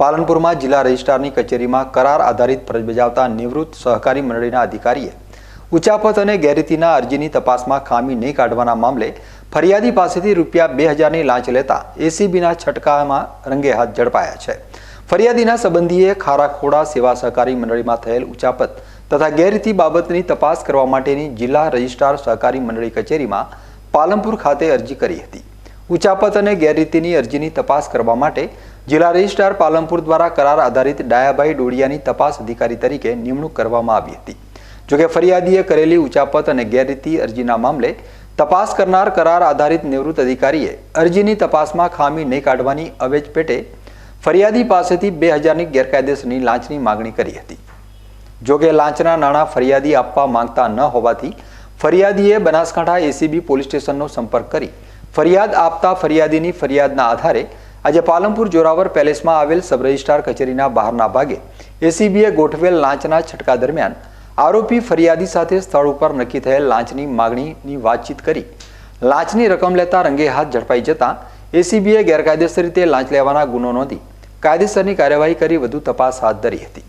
પાલનપુરમાં જિલ્લા રજિસ્ટ્રારની કચેરીમાં કરાર આધારિત ફરજ બજાવતા નિવૃત્ત સહકારી મંડળીના અધિકારીએ ઉચાપત અને ગેરરીતિના અરજીની તપાસમાં ખામી નહીં કાઢવાના મામલે ફરિયાદી પાસેથી ₹2000ની લાંચ લેતા એસીબીના છટકામાં રંગે હાથ ઝડપાયા છે। ફરિયાદીના સંબંધીએ ખારાખોડા સેવા સહકારી મંડળીમાં થયેલ ઉચાપત તથા ગેરરીતિ બાબતની તપાસ કરવા માટેની જિલ્લા રજિસ્ટ્રાર સહકારી મંડળી કચેરીમાં પાલનપુર ખાતે અરજી કરી હતી। ઉચાપત અને ગેરરીતિની અરજીની તપાસ કરવા માટે જિલ્લા રજિસ્ટ્રાર પાલનપુર દ્વારા કરાર આધારિત ડાયાભાઈ ડોડિયાની તપાસ અધિકારી તરીકે નિમણૂક કરવામાં આવી હતી। જોકે ફરિયાદીએ કરેલી ઉચાપત અને ગેરરીતિ અરજીના મામલે તપાસ કરનાર કરાર આધારિત નિવૃત્ત અધિકારીએ અરજીની તપાસમાં ખામી નહીં કાઢવાની અવેજ પેટે ફરિયાદી પાસેથી 2000ની ગેરકાયદેસરની લાંચની માગણી કરી હતી। જોકે લાંચના નાણાં ફરિયાદી આપવા માંગતા ન હોવાથી ફરિયાદીએ બનાસકાંઠા એસીબી પોલીસ સ્ટેશનનો સંપર્ક કરી ફરિયાદ આપતા ફરિયાદીની ફરિયાદના આધારે આજે પાલનપુર જોરાવર પેલેસમાં આવેલ સબ રજિસ્ટ્રાર કચેરીના બહારના ભાગે એસીબીએ ગોઠવેલ લાંચના છટકા દરમિયાન આરોપી ફરિયાદી સાથે સ્થળ ઉપર નક્કી થયેલ લાંચની માગણીની વાતચીત કરી લાંચની રકમ લેતા રંગે હાથ ઝડપાઈ જતા એસીબીએ ગેરકાયદેસર રીતે લાંચ લેવાના ગુનો નોંધી કાયદેસરની કાર્યવાહી કરી વધુ તપાસ હાથ ધરી હતી।